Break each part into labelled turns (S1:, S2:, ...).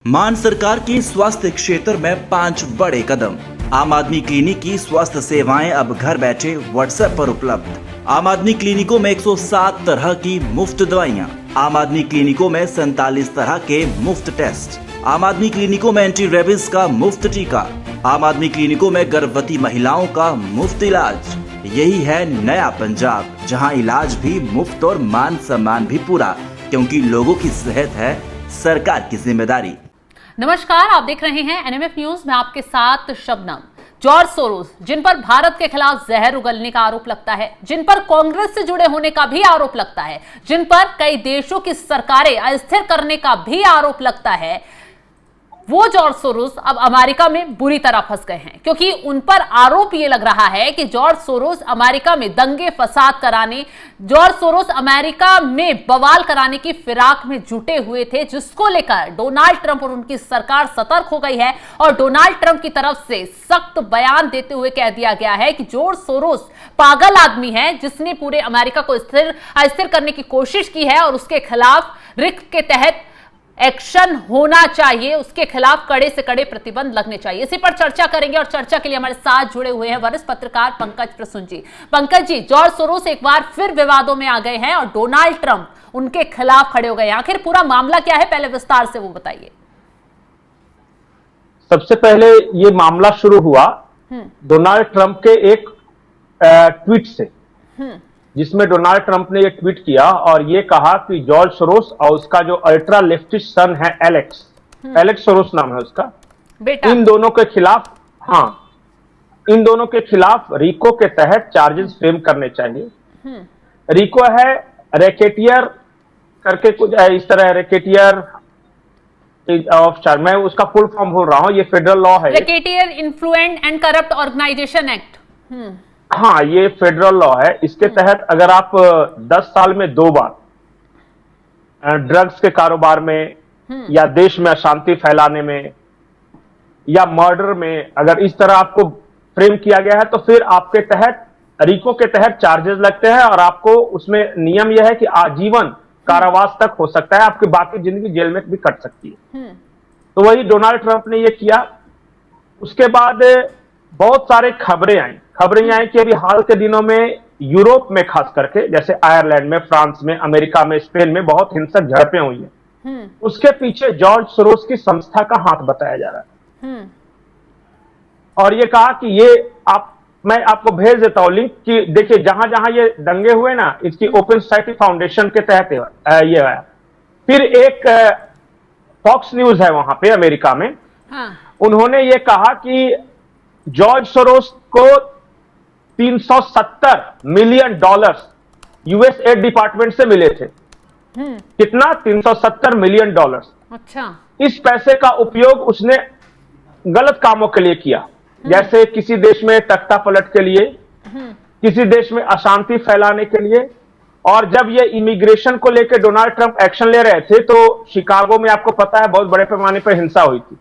S1: मान सरकार की स्वास्थ्य क्षेत्र में 5 बड़े कदम। आम आदमी क्लिनिक की स्वास्थ्य सेवाएं अब घर बैठे व्हाट्सएप पर उपलब्ध। आम आदमी क्लिनिकों में 107 तरह की मुफ्त दवाइयां। आम आदमी क्लिनिकों में 47 तरह के मुफ्त टेस्ट। आम आदमी क्लिनिकों में एंटी रेबीज का मुफ्त टीका। आम आदमी क्लिनिकों में गर्भवती महिलाओं का मुफ्त इलाज। यही है नया पंजाब, जहां इलाज भी मुफ्त और मान सम्मान भी पूरा, क्योंकि लोगों की सेहत है सरकार की जिम्मेदारी।
S2: नमस्कार, आप देख रहे हैं एनएमएफ न्यूज में आपके साथ शबनम। जॉर्ज सोरोस, जिन पर भारत के खिलाफ जहर उगलने का आरोप लगता है, जिन पर कांग्रेस से जुड़े होने का भी आरोप लगता है, जिन पर कई देशों की सरकारें अस्थिर करने का भी आरोप लगता है, वो जॉर्ज सोरोस अब अमेरिका में बुरी तरह फंस गए हैं, क्योंकि उन पर आरोप ये लग रहा है कि जॉर्ज सोरोस अमेरिका में दंगे फसाद कराने, जॉर्ज सोरोस अमेरिका में बवाल कराने की फिराक में जुटे हुए थे, जिसको लेकर डोनाल्ड ट्रंप और उनकी सरकार सतर्क हो गई है। और डोनाल्ड ट्रंप की तरफ से सख्त बयान देते हुए कह दिया गया है कि जॉर्ज सोरोस पागल आदमी है, जिसने पूरे अमेरिका को अस्थिर करने की कोशिश की है और उसके खिलाफ रिक के तहत एक्शन होना चाहिए, उसके खिलाफ कड़े से कड़े प्रतिबंध लगने चाहिए। इसी पर चर्चा करेंगे और चर्चा के लिए हमारे साथ जुड़े हुए हैं वरिष्ठ पत्रकार पंकज प्रसून जी। पंकज जी, जॉर्ज सोरोस एक बार फिर विवादों में आ गए हैं और डोनाल्ड ट्रंप उनके खिलाफ खड़े हो गए हैं। आखिर पूरा मामला क्या है, पहले विस्तार से वो बताइए।
S3: सबसे पहले ये मामला शुरू हुआ डोनाल्ड ट्रंप के एक ट्वीट से, जिसमें डोनाल्ड ट्रंप ने ये ट्वीट किया और ये कहा कि जॉर्ज सोरोस और उसका जो अल्ट्रा लेफ्टिस्ट सन है एलेक्स सोरोस नाम है उसका, बेटा, इन दोनों के खिलाफ रिको के तहत चार्जेस फ्रेम करने चाहिए। रिको है रैकेटियर करके कुछ इस तरह, रैकेटियर ऑफ चार्ज, मैं उसका फुल फॉर्म बोल रहा हूं, ये फेडरल लॉ है, racketeer influent and corrupt organisation act. हाँ, ये फेडरल लॉ है। इसके तहत अगर आप 10 साल में 2 बार ड्रग्स के कारोबार में या देश में अशांति फैलाने में या मर्डर में अगर इस तरह आपको फ्रेम किया गया है, तो फिर आपके तहत रिको के तहत चार्जेस लगते हैं और आपको उसमें नियम यह है कि आजीवन कारावास तक हो सकता है, आपकी बाकी जिंदगी जेल में भी कट सकती है। तो वही डोनाल्ड ट्रंप ने यह किया। उसके बाद बहुत सारे खबरें आई कि अभी हाल के दिनों में यूरोप में खास करके, जैसे आयरलैंड में, फ्रांस में, अमेरिका में, स्पेन में बहुत हिंसक झड़पें हुई हैं। उसके पीछे जॉर्ज सोरोस की संस्था का हाथ बताया जा रहा है। और ये कहा कि मैं आपको भेज देता हूं लिंक कि देखिए, जहां जहां ये दंगे हुए ना, इसकी ओपन सोसाइटी फाउंडेशन के तहत ये आया। फिर एक फॉक्स न्यूज है वहां पे अमेरिका में, उन्होंने ये कहा कि जॉर्ज सोरोस को $370 मिलियन यूएस एड डिपार्टमेंट से मिले थे। कितना? $370 मिलियन। अच्छा। इस पैसे का उपयोग उसने गलत कामों के लिए किया, जैसे किसी देश में तख्ता पलट के लिए, किसी देश में अशांति फैलाने के लिए। और जब ये इमिग्रेशन को लेकर डोनाल्ड ट्रंप एक्शन ले रहे थे, तो शिकागो में आपको पता है बहुत बड़े पैमाने पर हिंसा हुई थी।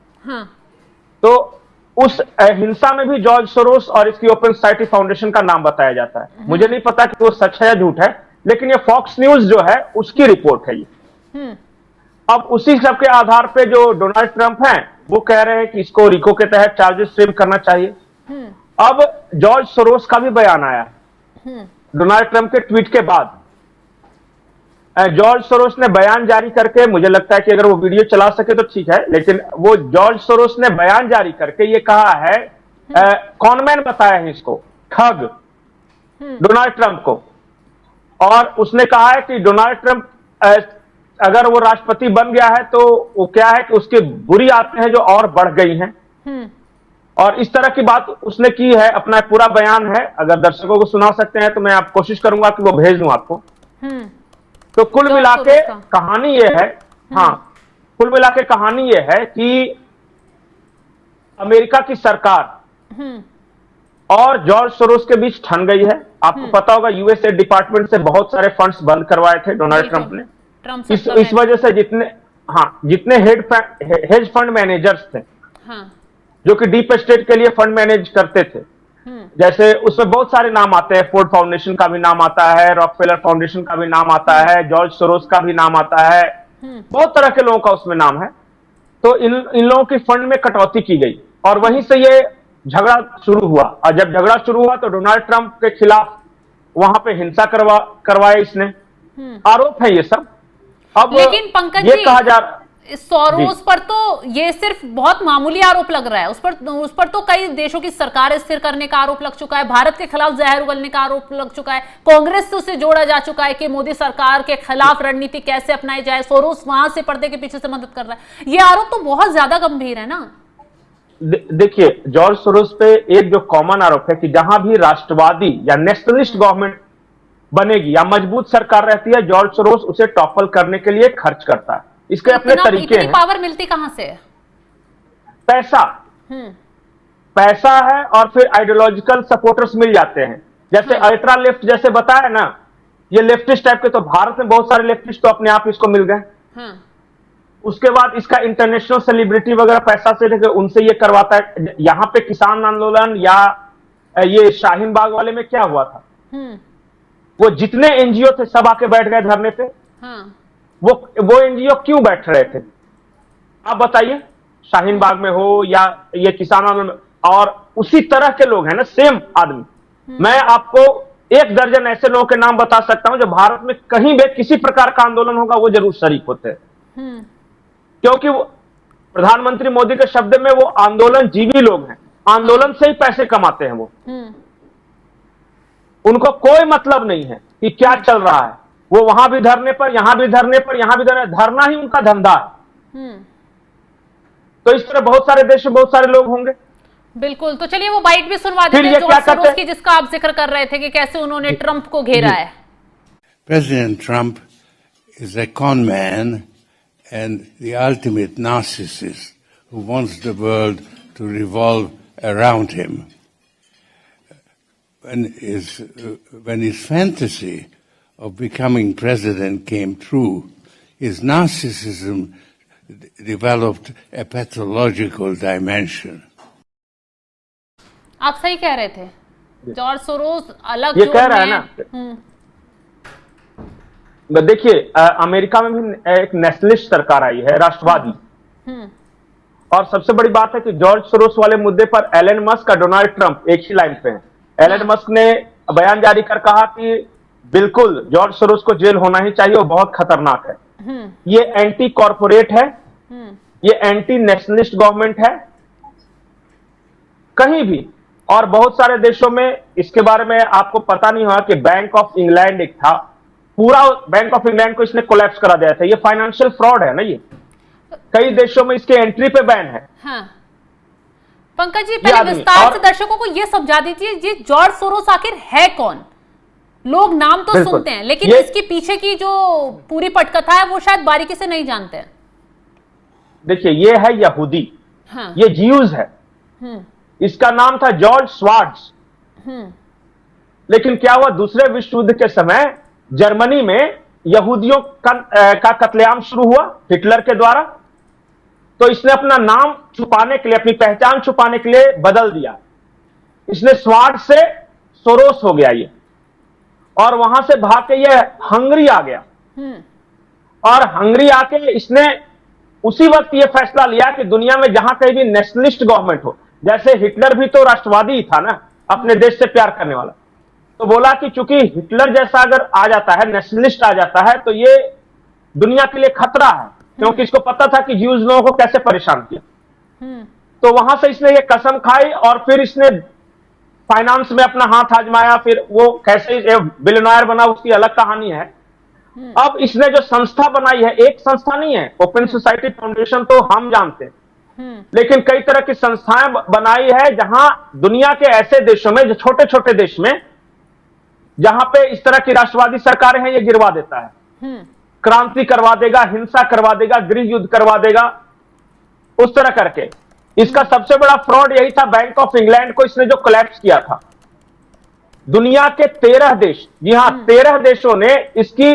S3: तो उस हिंसा में भी जॉर्ज सोरोस और इसकी ओपन सोसाइटी फाउंडेशन का नाम बताया जाता है। मुझे नहीं पता कि वो सच है या झूठ है, लेकिन ये फॉक्स न्यूज जो है उसकी रिपोर्ट है ये। अब उसी सब के आधार पे जो डोनाल्ड ट्रंप हैं, वो कह रहे हैं कि इसको रिको के तहत चार्जेस फ्रेम करना चाहिए। अब जॉर्ज सोरोस का भी बयान आया डोनाल्ड ट्रंप के ट्वीट के बाद। जॉर्ज सोरोस ने बयान जारी करके, मुझे लगता है कि अगर वो वीडियो चला सके तो ठीक है, लेकिन वो जॉर्ज सोरोस ने बयान जारी करके ये कहा है, कॉनमैन बताया है इसको, ठग, डोनाल्ड ट्रंप को। और उसने कहा है कि डोनाल्ड ट्रंप अगर वो राष्ट्रपति बन गया है तो वो क्या है कि उसकी बुरी आदतें जो और बढ़ गई हैं। और इस तरह की बात उसने की है। अपना पूरा बयान है, अगर दर्शकों को सुना सकते हैं तो मैं आप कोशिश करूंगा कि वो भेज दूं आपको। तो कुल मिलाके कहानी ये है, कुल मिलाके कहानी ये है कि अमेरिका की सरकार और जॉर्ज सोरोस के बीच ठन गई है। आपको पता होगा यूएसए डिपार्टमेंट से बहुत सारे फंड्स बंद करवाए थे डोनाल्ड ट्रंप ने। इस वजह से जितने हेज फंड मैनेजर्स थे, जो कि डीप स्टेट के लिए फंड मैनेज करते थे, जैसे उसमें बहुत सारे नाम आते हैं, फोर्ड फाउंडेशन का भी नाम आता है, रॉकफेलर फाउंडेशन का भी नाम आता है, जॉर्ज सोरोस का भी नाम आता है, बहुत तरह के लोगों का उसमें नाम है। तो इन लोगों की फंड में कटौती की गई और वहीं से ये झगड़ा शुरू हुआ। और जब झगड़ा शुरू हुआ तो डोनाल्ड ट्रंप के खिलाफ वहां पे हिंसा करवाया इसने। आरोप है ये सब। अब
S2: लेकिन पंकज
S3: ये
S2: जी,
S3: कहा जा रहा
S2: सोरोस पर तो ये सिर्फ बहुत मामूली आरोप लग रहा है, उस पर तो कई देशों की सरकार स्थिर करने का आरोप लग चुका है, भारत के खिलाफ जहर उगलने का आरोप लग चुका है, कांग्रेस से उसे जोड़ा जा चुका है कि मोदी सरकार के खिलाफ रणनीति कैसे अपनाई जाए, सोरोस वहां से पर्दे के पीछे से मदद कर रहा है। ये आरोप तो बहुत ज्यादा गंभीर है ना।
S3: देखिए, जॉर्ज सोरोस पे एक जो कॉमन आरोप है कि जहां भी राष्ट्रवादी या नेशनलिस्ट गवर्नमेंट बनेगी या मजबूत सरकार रहती है, जॉर्ज सोरोस उसे टॉपल करने के लिए खर्च करता है। इसके अपने तरीके हैं।
S2: पावर मिलती कहां से?
S3: पैसा पैसा है और फिर आइडियोलॉजिकल सपोर्टर्स मिल जाते हैं। जैसे अल्ट्रा लेफ्ट जैसे बताया ना, ये लेफ्टिस्ट टाइप के, तो भारत में बहुत सारे लेफ्टिस्ट तो अपने आप इसको मिल गए। उसके बाद इसका इंटरनेशनल सेलिब्रिटी वगैरह पैसा से लेकर उनसे ये करवाता है। यहां पे किसान आंदोलन या ये शाहीन बाग वाले में क्या हुआ था, वो जितने एनजीओ थे सब आके बैठ गए धरने पे। वो एनजीओ क्यों बैठ रहे थे आप बताइए? शाहीन बाग में हो या ये किसान आंदोलन में, और उसी तरह के लोग हैं ना, सेम आदमी। मैं आपको 1 दर्जन ऐसे लोगों के नाम बता सकता हूं जो भारत में कहीं भी किसी प्रकार का आंदोलन होगा वो जरूर शरीक होते हैं, क्योंकि प्रधानमंत्री मोदी के शब्द में वो आंदोलन जीवी लोग हैं, आंदोलन से ही पैसे कमाते हैं। वो उनको कोई मतलब नहीं है कि क्या चल रहा है। वो वहां भी धरने पर, यहां भी धरने पर, यहां भी धरना ही उनका धंधा है। तो इस तरह बहुत सारे देश में बहुत सारे लोग होंगे।
S2: बिल्कुल, तो चलिए वो बाइट भी सुनवा देते हैं जॉर्ज सोरोस की, जिसका आप जिक्र कर रहे थे कि कैसे उन्होंने ट्रंप को घेरा है।
S4: President Trump is a con man and the ultimate narcissist who wants the world to revolve around him. When his fantasy of becoming president came true, his narcissism developed a pathological dimension.
S2: आप सही कह रहे थे, George Soros अलग
S3: ये कह रहा है ना। देखिए, अमेरिका में भी एक नेशनलिस्ट सरकार आई है, राष्ट्रवादी। और सबसे बड़ी बात है कि जॉर्ज सोरोस वाले मुद्दे पर एलन मस्क और डोनाल्ड ट्रंप एक ही लाइन पे हैं। एलन मस्क ने बयान जारी कर कहा कि बिल्कुल जॉर्ज सोरोस को जेल होना ही चाहिए, वो बहुत खतरनाक है। ये एंटी कॉर्पोरेट है, ये एंटी नेशनलिस्ट गवर्नमेंट है कहीं भी। और बहुत सारे देशों में इसके बारे में आपको पता नहीं होगा कि बैंक ऑफ इंग्लैंड एक था, पूरा बैंक ऑफ इंग्लैंड को इसने कोलैप्स करा दिया था। ये फाइनेंशियल फ्रॉड है ना। ये कई देशों में इसके एंट्री पे बैन है।
S2: पंकज जी, पहले विस्तार से दर्शकों को यह समझा दीजिए, ये जॉर्ज सोरोस आखिर है कौन? लोग नाम तो सुनते हैं, लेकिन इसके पीछे की जो पूरी पटकथा है वो शायद बारीकी से नहीं जानते हैं।
S3: देखिए, ये है यहूदी, ये ज्यूज है। इसका नाम था जॉर्ज स्वार्ट्ज। लेकिन क्या हुआ, दूसरे विश्व युद्ध के समय जर्मनी में यहूदियों का कत्लेआम शुरू हुआ हिटलर के द्वारा। तो इसने अपना नाम छुपाने के लिए, अपनी पहचान छुपाने के लिए बदल दिया। इसने स्वार्ट्ज से सोरोस हो गया ये, और वहां से भाग के ये हंगरी आ गया। और हंगरी आके इसने उसी वक्त ये फैसला लिया कि दुनिया में जहां कहीं भी नेशनलिस्ट गवर्नमेंट हो, जैसे हिटलर भी तो राष्ट्रवादी ही था ना, अपने देश से प्यार करने वाला। तो बोला कि चूंकि हिटलर जैसा अगर आ जाता है, नेशनलिस्ट आ जाता है, तो ये दुनिया के लिए खतरा है, क्योंकि इसको पता था कि ज्यूज लोगों को कैसे परेशान किया। तो वहां से इसने ये कसम खाई और फिर इसने फाइनेंस में अपना हाथ आजमाया। फिर वो कैसे बिलियनर बना उसकी अलग कहानी है। अब इसने जो संस्था बनाई है, एक संस्था नहीं है, ओपन सोसाइटी फाउंडेशन तो हम जानते हैं, लेकिन कई तरह की संस्थाएं बनाई है जहां दुनिया के ऐसे देशों में, जो छोटे छोटे देश में जहां पे इस तरह की राष्ट्रवादी सरकारें हैं, ये गिरवा देता है, क्रांति करवा देगा, हिंसा करवा देगा, गृह युद्ध करवा देगा, उस तरह करके। इसका सबसे बड़ा फ्रॉड यही था, बैंक ऑफ इंग्लैंड को इसने जो कोलैप्स किया था। दुनिया के 13 देश, जी हां 13 देशों ने इसकी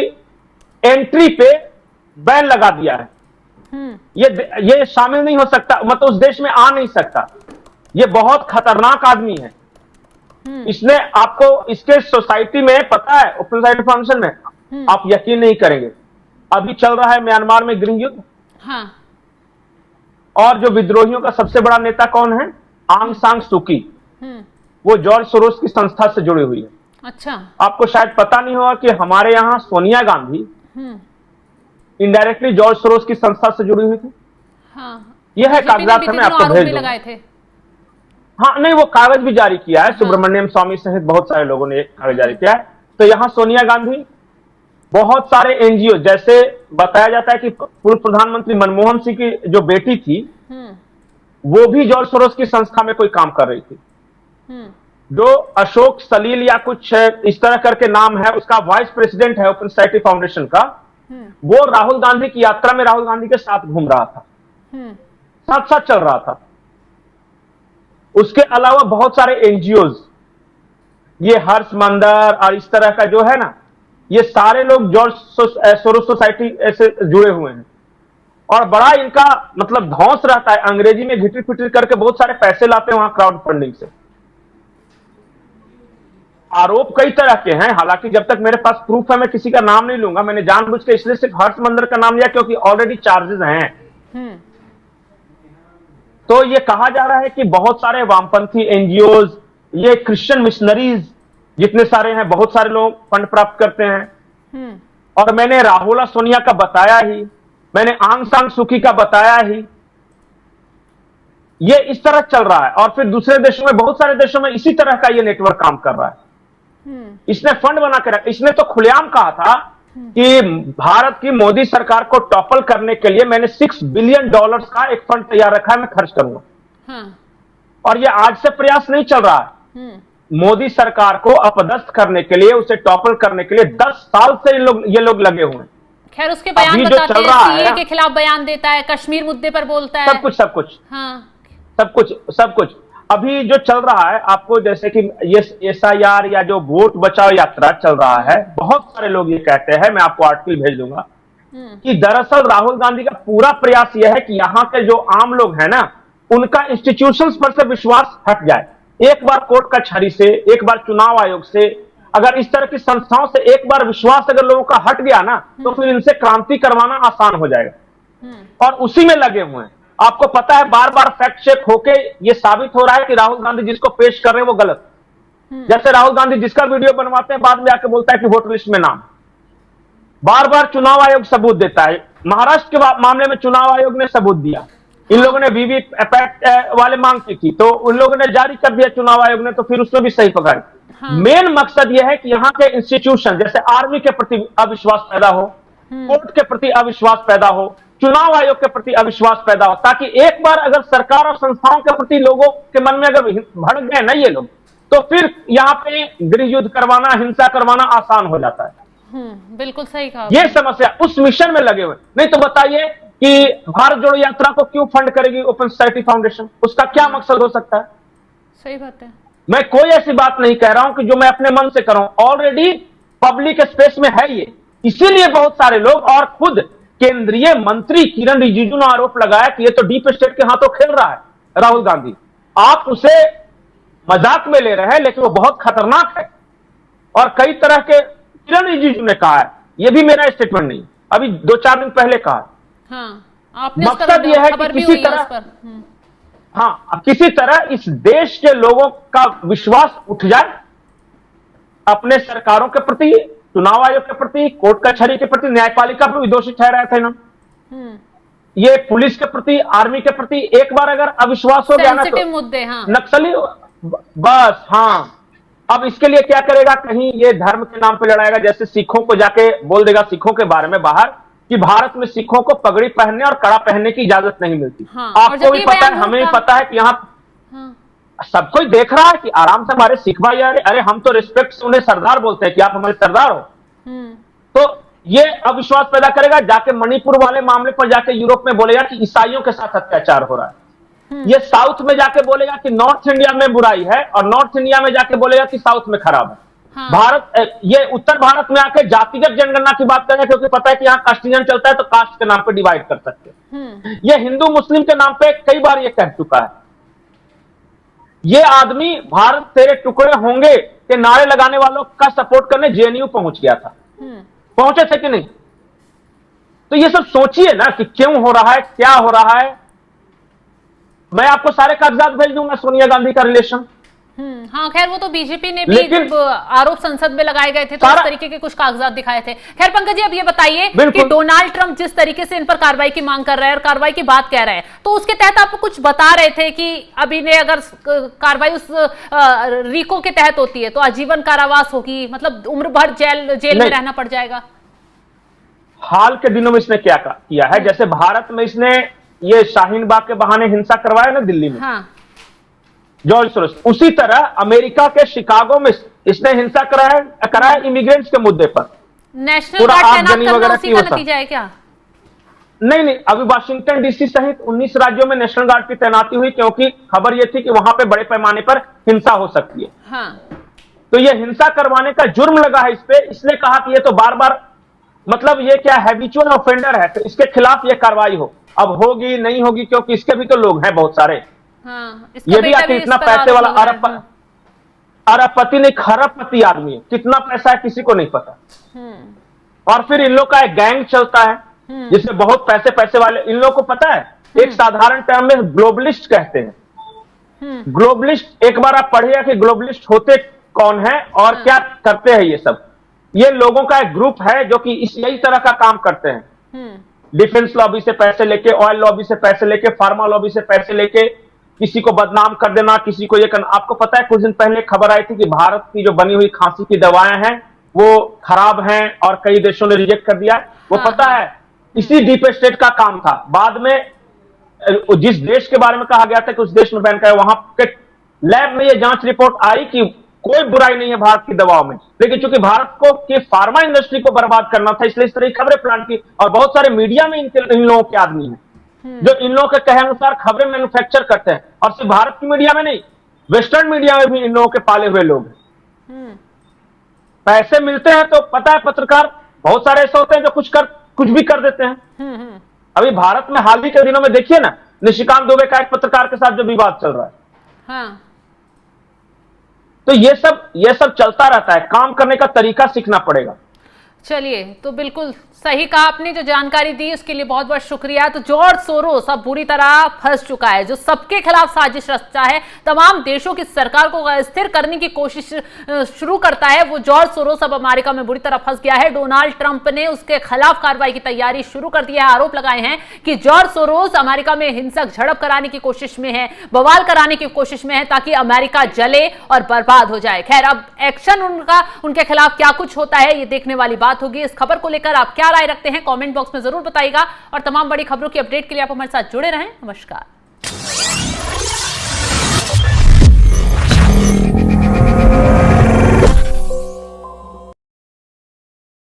S3: एंट्री पे बैन लगा दिया है। ये शामिल नहीं हो सकता, मतलब उस देश में आ नहीं सकता। ये बहुत खतरनाक आदमी है। इसने आपको इसके सोसाइटी में पता है, ओपन सोसाइटी फाउंडेशन में, आप यकीन नहीं करेंगे, अभी चल रहा है म्यांमार में गृह युद्ध। और जो विद्रोहियों का सबसे बड़ा नेता कौन है? आंग सान सूकी। वो जॉर्ज सोरोस की संस्था से जुड़ी हुई है।
S2: अच्छा।
S3: आपको शायद पता नहीं होगा कि हमारे यहाँ Sonia Gandhi indirectly George Soros की संस्था से जुड़ी हुई थी।
S2: हाँ।
S3: यह है कागजात, मैं आपको भेज दूंगा।
S2: लगाए थे।
S3: हाँ नहीं, वो कागज भी जारी किया है। सुब्रमण्यम स्वामी सहित बहुत सारे लोगों ने कागज जारी किया है। तो यहाँ सोनिया गांधी, बहुत सारे एनजीओ, जैसे बताया जाता है कि पूर्व प्रधानमंत्री मनमोहन सिंह की जो बेटी थी वो भी जॉर्ज सोरोस की संस्था में कोई काम कर रही थी। जो अशोक सलील या कुछ इस तरह करके नाम है, उसका वाइस प्रेसिडेंट है ओपन सोसाइटी फाउंडेशन का। वो राहुल गांधी की यात्रा में राहुल गांधी के साथ घूम रहा था, साथ साथ चल रहा था। उसके अलावा बहुत सारे एनजीओज, ये हर्ष मंदर और इस तरह का जो है ना, ये सारे लोग जॉर्ज सोरोस सोसाइटी ऐसे जुड़े हुए हैं। और बड़ा इनका मतलब धौंस रहता है, अंग्रेजी में घिटिर पिटिर करके बहुत सारे पैसे लाते हैं वहां क्राउड फंडिंग से। आरोप कई तरह के हैं, हालांकि जब तक मेरे पास प्रूफ है मैं किसी का नाम नहीं लूंगा। मैंने जानबूझ के इसलिए सिर्फ हर्ष मंदर का नाम लिया क्योंकि ऑलरेडी चार्जेस हैं। तो ये कहा जा रहा है कि बहुत सारे वामपंथी एनजीओज, ये क्रिश्चियन मिशनरीज जितने सारे हैं, बहुत सारे लोग फंड प्राप्त करते हैं। और मैंने राहुल और सोनिया का बताया ही, मैंने आंग सान सूकी का बताया ही। ये इस तरह चल रहा है। और फिर दूसरे देशों में, बहुत सारे देशों में इसी तरह का ये नेटवर्क काम कर रहा है। इसने फंड बना के रखा। इसने तो खुलेआम कहा था कि भारत की मोदी सरकार को टॉपल करने के लिए मैंने $6 बिलियन का एक फंड तैयार रखा है, मैं खर्च करूंगा। और ये आज से प्रयास नहीं चल रहा है। मोदी सरकार को अपदस्थ करने के लिए, उसे टॉपल करने के लिए 10 साल से ये लोग लगे हुए हैं।
S2: खैर, उसके बयान बताते हैं, सीए के खिलाफ बयान देता है, कश्मीर मुद्दे पर बोलता है, सब
S3: कुछ। अभी जो चल रहा है, आपको जैसे कि ये SIR या जो वोट बचाओ यात्रा चल रहा है, बहुत सारे लोग ये कहते हैं, मैं आपको आर्टिकल भेज दूंगा, कि दरअसल राहुल गांधी का पूरा प्रयास यह है कि यहाँ के जो आम लोग हैं ना, उनका इंस्टीट्यूशंस पर से विश्वास हट जाए। एक बार कोर्ट कचहरी से, एक बार चुनाव आयोग से, अगर इस तरह की संस्थाओं से एक बार विश्वास अगर लोगों का हट गया ना, तो फिर इनसे क्रांति करवाना आसान हो जाएगा। और उसी में लगे हुए हैं। आपको पता है, बार बार फैक्ट चेक होके ये साबित हो रहा है कि राहुल गांधी जिसको पेश कर रहे हैं वो गलत। जैसे राहुल गांधी जिसका वीडियो बनवाते हैं, बाद में आके बोलता है कि वोटर लिस्ट में नाम। बार बार चुनाव आयोग सबूत देता है। महाराष्ट्र के मामले में चुनाव आयोग ने सबूत दिया। इन लोगों ने वीवीपैट वाले मांग की थी, तो उन लोगों ने जारी कर दिया चुनाव आयोग ने, तो फिर उसमें भी सही पकड़। मेन मकसद यह है कि यहाँ के इंस्टीट्यूशन, जैसे आर्मी के प्रति अविश्वास पैदा हो, कोर्ट के प्रति अविश्वास पैदा हो, चुनाव आयोग के प्रति अविश्वास पैदा हो, ताकि एक बार अगर सरकार और संस्थाओं के प्रति लोगों के मन में अगर भड़क गए ना ये लोग, तो फिर यहाँ पे गृह युद्ध करवाना, हिंसा करवाना आसान हो जाता है।
S2: बिल्कुल सही कहा।
S3: ये समस्या, उस मिशन में लगे हुए। नहीं तो बताइए कि भारत जोड़ो यात्रा को क्यों फंड करेगी ओपन सोसाइटी फाउंडेशन? उसका क्या मकसद हो सकता है?
S2: सही बात है।
S3: मैं कोई ऐसी बात नहीं कह रहा हूं कि जो मैं अपने मन से कर रहा हूं, ऑलरेडी पब्लिक स्पेस में है ये। इसीलिए बहुत सारे लोग, और खुद केंद्रीय मंत्री किरण रिजिजू ने आरोप लगाया कि ये तो डीप स्टेट के हाथों खेल रहा है राहुल गांधी। आप उसे मजाक में ले रहे हैं, लेकिन वो बहुत खतरनाक है। और कई तरह के, किरण रिजिजू ने कहा है, ये भी मेरा स्टेटमेंट नहीं, अभी 2-4 दिन पहले कहा। मकसद यह है कि किसी तरह, किसी तरह इस देश के लोगों का विश्वास उठ जाए अपने सरकारों के प्रति, चुनाव आयोग के प्रति, कोर्ट कचहरी के प्रति, न्यायपालिका पर भी दोषी ठहराए थे ना, ये पुलिस के प्रति, आर्मी के प्रति एक बार अगर अविश्वास हो गया ना, तो
S2: मुद्दे,
S3: नक्सली बस। अब इसके लिए क्या करेगा? कहीं ये धर्म के नाम पे लड़ाएगा। जैसे सिखों को जाके बोल देगा, सिखों के बारे में बाहर, कि भारत में सिखों को पगड़ी पहनने और कड़ा पहनने की इजाजत नहीं मिलती। आपको भी पता है, हमें भी पता है कि यहाँ सब कोई देख रहा है कि आराम से हमारे सिख भाई, अरे हम तो रिस्पेक्ट से उन्हें सरदार बोलते हैं कि आप हमारे सरदार हो। तो ये अविश्वास पैदा करेगा। जाके मणिपुर वाले मामले पर जाके यूरोप में बोलेगा कि ईसाइयों के साथ अत्याचार हो रहा है। ये साउथ में जाके बोलेगा कि नॉर्थ इंडिया में बुराई है, और नॉर्थ इंडिया में जाके बोलेगा कि साउथ में खराब है। भारत, ये उत्तर भारत में आके जातिगत जनगणना की बात करें, क्योंकि पता है कि यहाँ कास्टिजन चलता है, तो कास्ट के नाम पे डिवाइड कर सकते हैं। ये हिंदू मुस्लिम के नाम पे कई बार ये कह चुका है। ये आदमी भारत तेरे टुकड़े होंगे के नारे लगाने वालों का सपोर्ट करने JNU पहुंच गया था। पहुंचे थे कि नहीं? तो ये सब सोचिए ना कि क्यों हो रहा है, क्या हो रहा है। मैं आपको सारे कागजात भेज दूंगा सोनिया गांधी का रिलेशन।
S2: हाँ, खैर वो तो बीजेपी ने भी
S3: लेकिन
S2: जब आरोप संसद में लगाए गए थे तो इस तरीके के कुछ कागजात दिखाए थे। खैर पंकज जी, अब ये बताइए कि डोनाल्ड ट्रंप जिस तरीके से इन पर कार्रवाई की मांग कर रहा है और कार्रवाई की बात कह रहा है, तो उसके तहत आप कुछ बता रहे थे कि अब इन्हें अगर कार्रवाई उस रिको के तहत होती है तो आजीवन कारावास होगी, मतलब उम्र भर जेल में रहना पड़ जाएगा।
S3: हाल के दिनों में इसने क्या किया है, जैसे भारत में इसने ये शाहीन बाग के बहाने हिंसा करवाया ना दिल्ली में,
S2: हाँ।
S3: जॉर्ज सोरोस, उसी तरह अमेरिका के शिकागो में इसने हिंसा कराया इमिग्रेंट्स के मुद्दे पर।
S2: नेशनल गार्ड तैनात करना उसी का नतीजा है क्या?
S3: नहीं, अभी वाशिंगटन डीसी सहित 19 राज्यों में नेशनल गार्ड की तैनाती हुई, क्योंकि खबर यह थी कि वहां पे बड़े पैमाने पर हिंसा हो सकती है।
S2: हाँ।
S3: तो ये हिंसा करवाने का जुर्म लगा है इस पे। इसने कहा कि ये तो बार बार, मतलब ये क्या हैबिचुअल ऑफेंडर है, तो इसके खिलाफ ये कार्रवाई हो। अब होगी नहीं होगी, क्योंकि इसके भी तो लोग हैं बहुत सारे।
S2: हाँ,
S3: ये भी आखिर इतना पैसे वाला अरबपति नहीं, खरबपति आदमी है। कितना पैसा है किसी को नहीं पता। और फिर इन लोग का एक गैंग चलता है जिसमें बहुत पैसे वाले, इन लोग को पता है एक साधारण टर्म में ग्लोबलिस्ट कहते हैं। ग्लोबलिस्ट, एक बार आप पढ़िए कि ग्लोबलिस्ट होते कौन है और क्या करते हैं। ये सब ये लोगों का एक ग्रुप है जो कि यही तरह का काम करते हैं। डिफेंस लॉबी से पैसे लेके, ऑयल लॉबी से पैसे लेके, फार्मा लॉबी से पैसे लेके किसी को बदनाम कर देना, किसी को ये करना। आपको पता है कुछ दिन पहले खबर आई थी कि भारत की जो बनी हुई खांसी की दवाएं हैं वो खराब हैं और कई देशों ने रिजेक्ट कर दिया। वो पता है इसी डीप स्टेट का काम था। बाद में जिस देश के बारे में कहा गया था कि उस देश में बैन करा, वहां के लैब में ये जांच रिपोर्ट आई कि कोई बुराई नहीं है भारत की दवाओं में, लेकिन चूंकि भारत को की फार्मा इंडस्ट्री को बर्बाद करना था, इसलिए इस तरह की खबरें प्लांट की। और बहुत सारे मीडिया में इन लोगों के आदमी हैं जो इन लोगों के कहे अनुसार खबरें मैन्युफैक्चर करते हैं। और सिर्फ भारत की मीडिया में नहीं, वेस्टर्न मीडिया में भी इन लोगों के पाले हुए लोग हैं। पैसे मिलते हैं तो पता है, पत्रकार बहुत सारे ऐसे होते हैं जो कुछ भी कर देते हैं। अभी भारत में हाल ही के दिनों में देखिए ना, निशिकांत दुबे का एक पत्रकार के साथ जो विवाद चल रहा है।
S2: हाँ।
S3: तो ये सब चलता रहता है। काम करने का तरीका सीखना पड़ेगा।
S2: चलिए, तो बिल्कुल सही कहा आपने, जो जानकारी दी उसके लिए बहुत बहुत शुक्रिया। तो जॉर्ज सोरोस अब बुरी तरह फंस चुका है, जो सबके खिलाफ साजिश रचता है, तमाम देशों की सरकार को अस्थिर करने की कोशिश शुरू करता है। वो जॉर्ज सोरोस अब अमेरिका में बुरी तरह फंस गया है। डोनाल्ड ट्रंप ने उसके खिलाफ कार्रवाई की तैयारी शुरू कर दी है। आरोप लगाए हैं कि जॉर्ज सोरोस अमेरिका में हिंसक झड़प कराने की कोशिश में है, बवाल कराने की कोशिश में है, ताकि अमेरिका जले और बर्बाद हो जाए। खैर, अब एक्शन उनके खिलाफ क्या कुछ होता है ये देखने वाली बात होगी। इस खबर को लेकर आप क्या राय रखते हैं कमेंट बॉक्स में जरूर बताइएगा, और तमाम बड़ी खबरों की अपडेट के लिए आप हमारे साथ जुड़े रहें। नमस्कार।